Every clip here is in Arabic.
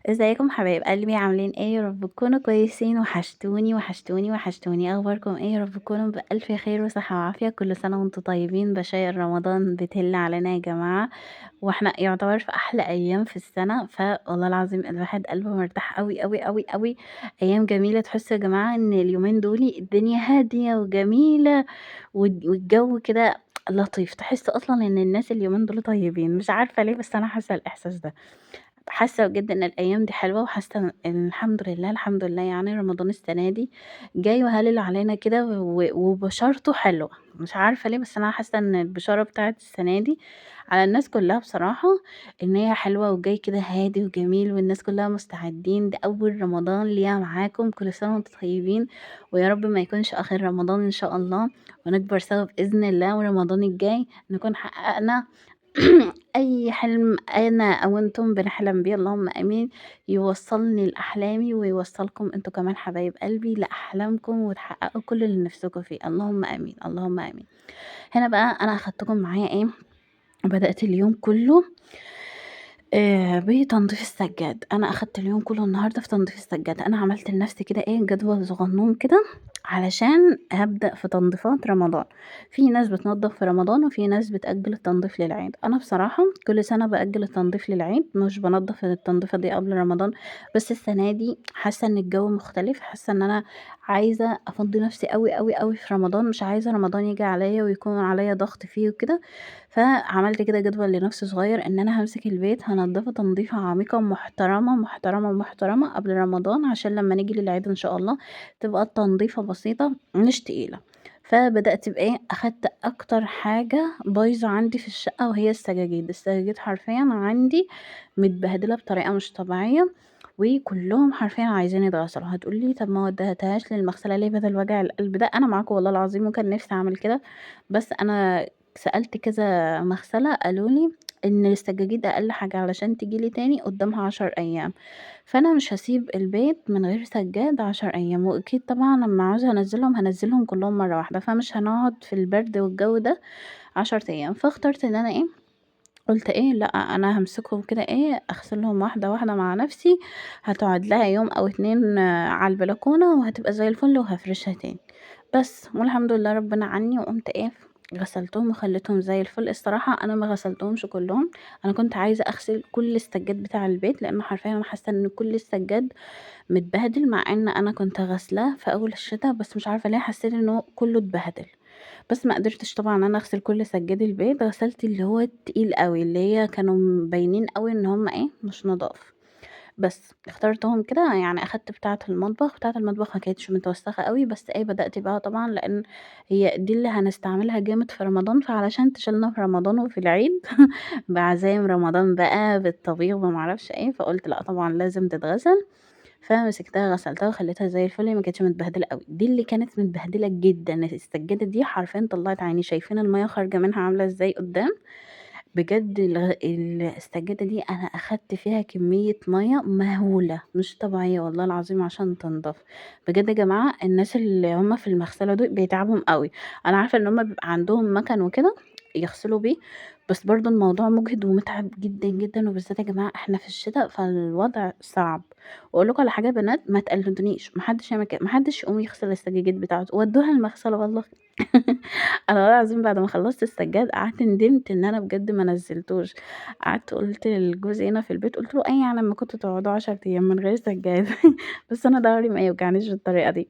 ازيكم حبايب قلبي عاملين ايه؟ يا رب تكونوا كويسين. وحشتوني وحشتوني وحشتوني. اخباركم ايه؟ يا رب تكونوا بألف خير وصحة وعافية. كل سنة وانتم طيبين. بشاير رمضان بتهل علينا يا جماعة، واحنا يعتبر في احلى ايام في السنة. فوالله العظيم الواحد قلبه مرتاح قوي قوي قوي قوي. ايام جميلة. تحسوا يا جماعة ان اليومين دول الدنيا هادية وجميلة، والجو كده لطيف. تحس اصلا ان الناس اليومين دول طيبين، مش عارفة ليه بس انا حاسة الاحساس ده. حاسة بجد إن الأيام دي حلوة، وحاسة إن الحمد لله الحمد لله يعني رمضان السنة دي جاي وهالل علينا كده وبشارته حلوة. مش عارفة ليه بس أنا حاسة إن البشارة بتاعة السنة دي على الناس كلها بصراحة إن هي حلوة، وجاي كده هادي وجميل، والناس كلها مستعدين. ده أول رمضان ليا معاكم. كل سنة وانتم طيبين، ويا رب ما يكونش آخر رمضان إن شاء الله، ونكبر سوا بإذن الله، ورمضان الجاي نكون حققنا أي حلم أنا أو أنتم بنحلم بيه. اللهم آمين. يوصلني لأحلامي ويوصلكم أنتوا كمان حبايب قلبي لأحلامكم، وتحققوا كل اللي نفسكم فيه. اللهم آمين اللهم آمين. هنا بقى أنا أخدتكم معايا إيه، بدأت اليوم كله بتنضيف السجاد. أنا أخدت اليوم كله النهارده في تنضيف السجاد. أنا عملت لنفسي كده إيه جدول صغنون كده علشان هابدأ في تنظيفات رمضان. في ناس بتنضف في رمضان، وفي ناس بتأجل التنظيف للعيد. أنا بصراحة كل سنة بأجل التنظيف للعيد، مش بانضف التنظيفة دي قبل رمضان. بس السنة دي حاسة إن الجو مختلف، حاسة إن أنا عايزة أفضي نفسي أوي أوي أوي في رمضان. مش عايزة رمضان ييجي عليَّ ويكون عليَّ ضغط فيه وكده. فعملت كده جدول لنفسي صغير إن أنا هامسك البيت هانضفه تنضيفة عميقة محترمة محترمة محترمة قبل رمضان، عشان لما نيجي للعيد إن شاء الله تبقى التنضيفة بسيطة مش تقيلة. فبدأت بإيه، أخدت أكتر حاجة بايظة عندي في الشقة وهي السجاجيد. السجاجيد حرفيا عندي متبهدلة بطريقة مش طبيعية، وكلهم حرفيا عايزين يتغسلوا. هتقولي طب ما ودهتهاش للمغسلة ليه بدل وجع القلب ده؟ أنا معاكم والله العظيم، وكان نفسي أعمل كده، بس أنا سألت كذا مغسلة قالوا لي إن السجاجيد أقل حاجة علشان تيجي لي تاني قدامها 10 أيام. فأنا مش هسيب البيت من غير سجاد 10 أيام، وأكيد طبعا لما عاوزة أنزلهم هنزلهم كلهم مرة واحدة، فمش هنقعد في البرد والجو ده 10 أيام. فاخترت إن أنا إيه، قلت إيه لأ، أنا همسكهم كده إيه أغسلهم واحدة واحدة مع نفسي. هتقعد لها يوم أو اتنين على البلكونة وهتبقى زي الفل، وهفرشها تاني. بس والحمد لله ربنا عني، وقمت إيه غسلتهم وخليتهم زي الفل. الصراحة أنا ما غسلتهمش كلهم، أنا كنت عايزة أغسل كل السجاد بتاع البيت، لأن حرفيا أنا حاسة إن كل السجاد متبهدل، مع إن أنا كنت غاسلاه في أول الشتا، بس مش عارفة ليه حسيت إنه كله اتبهدل. بس ما قدرتش طبعًا إن أنا أغسل كل سجاد البيت، غسلت اللي هو التقيل أوي، اللي هي كانوا باينين أوي إن هُم إيه، مش نضاف. بس اخترتهم كده، يعني أخدت بتاعة المطبخ ما كانتش متوسخة أوي، بس إيه بدأت بيها طبعًا لإن هي دي اللي هنستعملها جامد في رمضان، فعلشان تشيلنا في رمضان وفي العيد بعزايم رمضان بقى بالطبيخ بما أعرفش إيه، فقُلت لأ طبعًا لازم تتغسل. فمسكتها غسلتها وخليتها زي الفل، هي ما كانتش متبهدلة أوي. دي اللي كانت متبهدلة جدًا، السجادة دي حرفيًا طلّعت عيني. شايفين المَيّة خارجة منها عاملة إزاي قدّام؟ بجد السجادة دي أنا أخدت فيها كمية مَيّة مهولة مش طبيعية والله العظيم عشان تنضف. بجد يا جماعة الناس اللي هُم في المغسلة دول بيتعبوا أوي. أنا عارفة إن هُم بيبقى عندهم مَكَن وكده يغسلوا بيه، بس برضه الموضوع مُجهِد ومُتعب جدًا، جدًا، وبالذات يا جماعة إحنا في الشتا فالوضع صعب. وأقول لكم على حاجة يا بنات، ما تقلدونيش، ما حدش يعمل كده، ما حدش يقوم يغسل السجاجيد بتاعته، ودّوها المغسلة والله. أنا والله العظيم بعد ما خلّصت السجاد قعدت ندمت إن أنا بجد ما نزّلتوش. قعدت قُلت لجوزي هنا في البيت، قُلت له: "إيه يعني أمّا كنتم تقعدوا 10 أيام من غير سجاد؟" بس أنا ضهري ما يوجعنيش بالطريقة دي.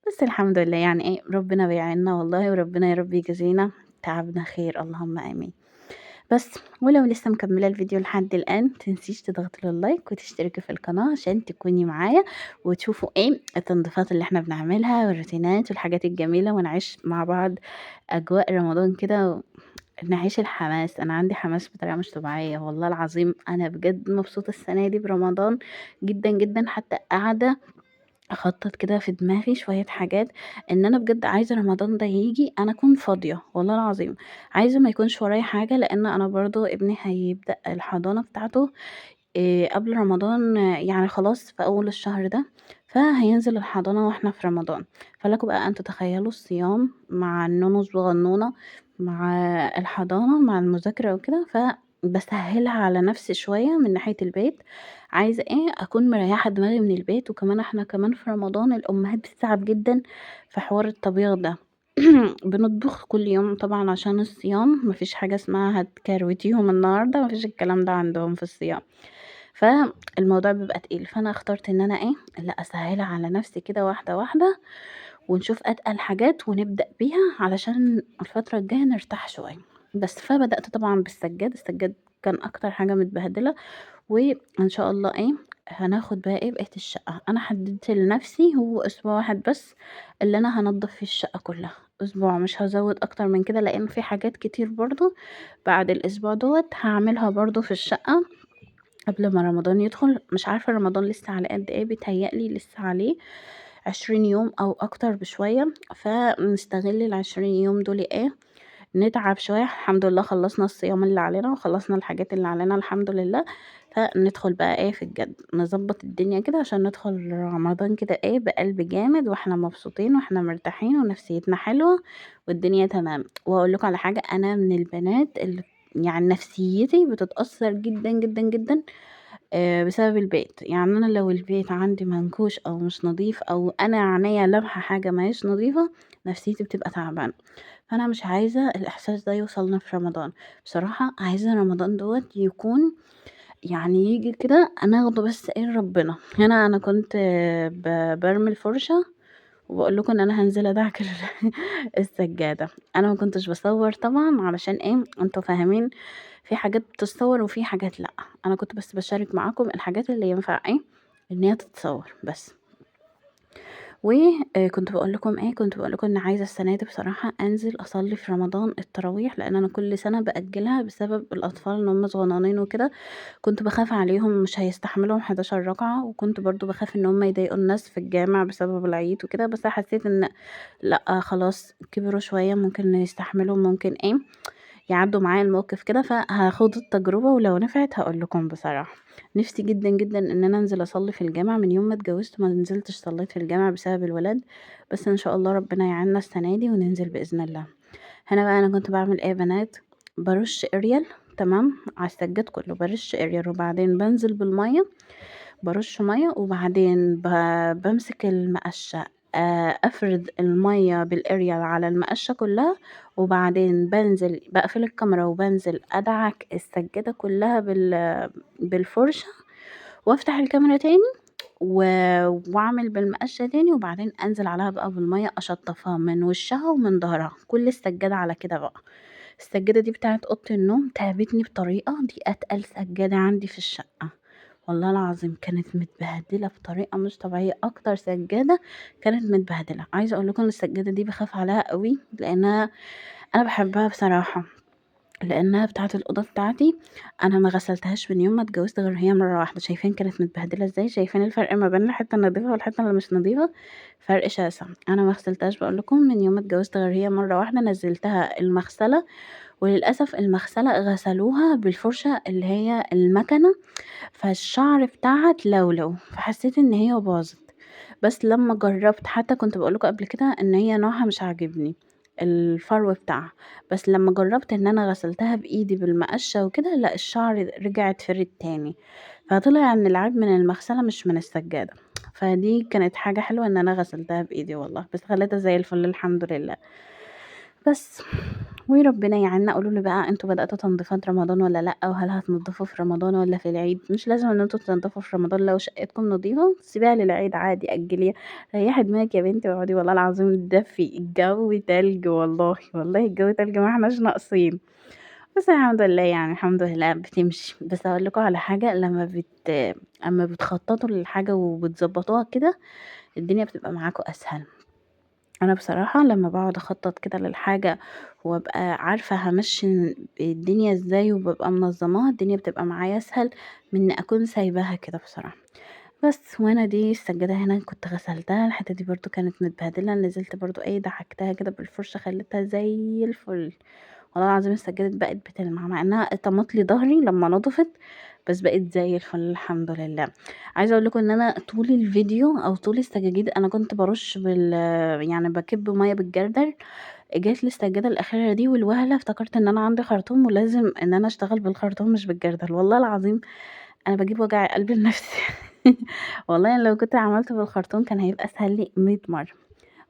بس الحمد لله يعني إيه، ربنا بيعيننا والله، وربنا يا رب يجازينا تعبنا خير، اللهم آمين. بس ولو لسه مكملة الفيديو لحد الآن متنسيش تضغطي له لايك وتشتركي في القناة عشان تكوني معايا وتشوفوا ايه التنظيفات اللي احنا بنعملها والروتينات والحاجات الجميلة، ونعيش مع بعض أجواء رمضان كده، نعيش الحماس. أنا عندي حماس بطريقة مش طبيعية والله العظيم. أنا بجد مبسوطة السنة دي برمضان جدا جدا، حتى قاعدة أخطط كده في دماغي شوية حاجات إن أنا بجد عايزة رمضان ده ييجي أنا أكون فاضية والله العظيم. عايزة ما يكونش ورايا حاجة، لإن أنا برضه ابني هيبدأ الحضانة بتاعته قبل رمضان، يعني خلاص في أول الشهر ده، فهينزل الحضانة وإحنا في رمضان. فلكم بقى أن تتخيلوا الصيام مع النونو الصغنونة مع الحضانة مع المذاكرة وكده. باسهّلها على نفسي شوية من ناحية البيت، عايزة أكون مريّحة دماغي من البيت، وكمان إحنا كمان في رمضان الأمهات بتتعب جدًا في حوار الطبيخ ده. بنطبخ كل يوم طبعًا عشان الصيام، ما فيش حاجة اسمها هتكروتيهم النهارده، ما فيش الكلام ده عندهم في الصيام. فالموضوع بيبقى تقيل، فأنا اخترت إن أنا لأ أسهّلها على نفسي كده واحدة، واحدة، ونشوف أتقل حاجات ونبدأ بيها علشان الفترة الجاية نرتاح شوية. بس فبدأت طبعًا بالسجاد، السجاد كان أكتر حاجة متبهدلة، وإن شاء الله هناخد بقى بقية الشقة. أنا حددت لنفسي هو أسبوع واحد بس اللي أنا هانضف فيه الشقة كلها، أسبوع مش هازود أكتر من كده، لأن في حاجات كتير برضه بعد الأسبوع دوّة هاعملها برضه في الشقة قبل ما رمضان يدخل. مش عارفة رمضان لسه عليه قد إيه، بيتهيأ لي لسه عليه 20 يوم أو أكتر بشوية، فنستغل ال20 يوم دول نتعب شوية. الحمد لله خلّصنا الصيام اللي علينا، وخلّصنا الحاجات اللي علينا الحمد لله، فندخل بقى في الجَد، نضبّط الدنيا كده عشان ندخل رمضان كده بقلب جامد، وإحنا مبسوطين وإحنا مرتاحين ونفسيتنا حلوة والدنيا تمام. وهاقول لكم على حاجة، أنا من البنات اللي يعني نفسيتي بتتأثّر جدًا، جدًا، جدًا بسبب البيت. يعني أنا لو البيت عندي منكوش أو مش نضيف أو أنا عينيّا لامحة حاجة ما هياش نضيفة، نفسيتي بتبقى تعبانة. فأنا مش عايزة الإحساس ده يوصلنا في رمضان. بصراحة عايزة رمضان دوّة يكون يعني ييجي كده أنا آخده بس لربنا. هنا أنا كنت بارمي الفرشة وباقول لكم إن أنا هانزل أدعك السجادة. أنا ما كنتش باصوّر طبعًا علشان أنتم فاهمين، في حاجات بتتصوّر وفي حاجات لأ. أنا كنت بس باشارك معاكم الحاجات اللي ينفع إن هي تتصوّر بس. كنت باقول لكم كنت باقول لكم إن عايزة السنة دي بصراحة أنزل أصلّي في رمضان التراويح، لإن أنا كل سنة بأجّلها بسبب الأطفال إن هُم صغنّنين وكده. كنت باخاف عليهم مش هيستحملوا ال11 ركعة، وكنت برضه باخاف إن هُم يضايقوا الناس في الجامع بسبب العيد وكده. بس أنا حسيت إن لأ خلاص كبروا شوية، ممكن يستحملوا، ممكن يعدّوا معايا الموقف كده، فهاخوض التجربة ولو نفعت هاقول لكم بصراحة. نِفْسي جدًا، جدًا إن أنا أنزل أصلّي في الجامع. من يوم ما اتجوّزت ما نزلتش صلّيت في الجامع بسبب الولاد، بس إن شاء الله ربنا يعيننا السنة دي وننزل بإذن الله. هنا بقى أنا كنت باعمل إيه يا بنات، بارُش Ariel تمام، على السجاد كُلّه، بارُش Ariel وبعدين بانزل بالمَيّة، بارُش مَيّة وبعدين بامسك المقشّة أفرد المَيّة بالأريال على المقشّة كلّها، وبعدين بانزل باقفل الكاميرا وبانزل أدعك السجادة كلّها بالفرشة، وافتح الكاميرا تاني و وأعمل بالمقشّة تاني، وبعدين أنزل عليها بقى بالمَيّة أشطّفها من وشّها ومن ضهرها، كل السجادة على كده بقى. السجادة دي بتاعة أوضة النوم تعبتني بطريقة، دي أتقل سجادة عندي في الشقة. والله العظيم كانت متبهدلة بطريقة مش طبيعية، أكتر سجادة كانت متبهدلة. عايزة أقول لكم إن السجادة دي باخاف عليها أوي، لإنها أنا باحبها بصراحة، لإنها بتاعة الأوضة بتاعتي. أنا ما غسلتهاش من يوم ما اتجوزت غير هي مرّة واحدة. شايفين كانت متبهدلة إزاي، شايفين الفرق ما بين الحتة النضيفة والحتة اللي مش نضيفة، فرق شاسع. أنا ما غسلتهاش باقول لكم من يوم ما اتجوزت غير هي مرّة واحدة، نزّلتها المغسلة، وللأسف المغسلة غسلوها بالفرشة اللي هي المَكَنة، فالشعر بتاعها اتلولو، فحسيت إن هي باظت. بس لمّا جرّبت، حتى كنت باقول لكم قبل كده إن هي نوعها مش عاجبني، الفرو بتاعها. بس لمّا جرّبت إن أنا غسلتها بإيدي بالمقشة وكده، لأ الشعر رجع اتفرد تاني، فطلع إن العيب من المغسلة مش من السجادة. فدي كانت حاجة حلوة إن أنا غسلتها بإيدي والله، بس خلّيتها زي الفل الحمد لله. بس وربنا يعيننا. قولوا لي بقى أنتم بدأتوا تنضيفات رمضان والّا لأ، وهل هتنضفوا في رمضان والّا في العيد؟ مش لازم إن أنتم تنضفوا في رمضان، لو شقتكم نضيفة سيبيها للعيد عادي، أجليها. ريحي دماغِك يا بنتي واقعدي والله العظيم اتدفي، الجو تلج والله، والله الجو تلج ما إحناش ناقصين. بس الحمد لله يعني الحمد لله بتمشي. بس هاقول لكم على حاجة، أمّا بتخططوا للحاجة وبتضبطوها كده، الدنيا بتبقى معاكم أسهل. أنا بصراحة لمّا باقعد أخطط كده للحاجة وأبقى عارفة هامشّي الدنيا إزاي وبابقى منظّماها، الدنيا بتبقى معايا أسهل من إني أكون سايباها كده بصراحة. بس وأنا دي السجادة هنا كنت غسلتها، الحتة دي برضه كانت متبهدلة، نزلت برضه دعكتها كده بالفرشة خلّيتها زي الفل. والله العظيم السجادة بقت بتلمع، مع إنها طمَّت لي ضهري لمّا نضفت، بس بقت زي الفل الحمد لله. عايزة أقول لكم إن أنا طول الفيديو أو طول السجاجيد أنا كنت بارُش يعني باكِب مَيّة بالجردل جات لي السجادة الأخيرة دي والوهلة افتكرت إن أنا عندي خرطوم ولازم إن أنا أشتغل بالخرطوم مش بالجردل، والله العظيم أنا باجيب وجع قلب لنفسي والله أنا لو كنت عملت بالخرطوم كان هيبقى أسهل لي 100 مرة.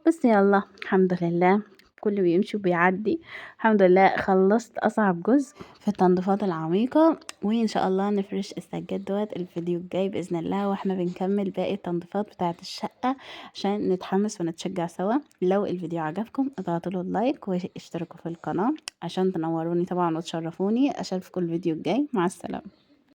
بس يالّا الحمد لله كلّه بيمشي وبيعدّي، الحمد لله خلّصت أصعب جزء في التنضيفات العميقة، وإن شاء الله نفرش السجاد دوّة الفيديو الجاي بإذن الله، وإحنا بنكمّل باقي التنضيفات بتاعة الشقة عشان نتحمّس ونتشجّع سوا. لو الفيديو عجبكم اضغطوا له لايك واشتركوا في القناة عشان تنوّروني طبعًا وتشرّفوني، أشوفكم الفيديو الجاي، مع السلامة.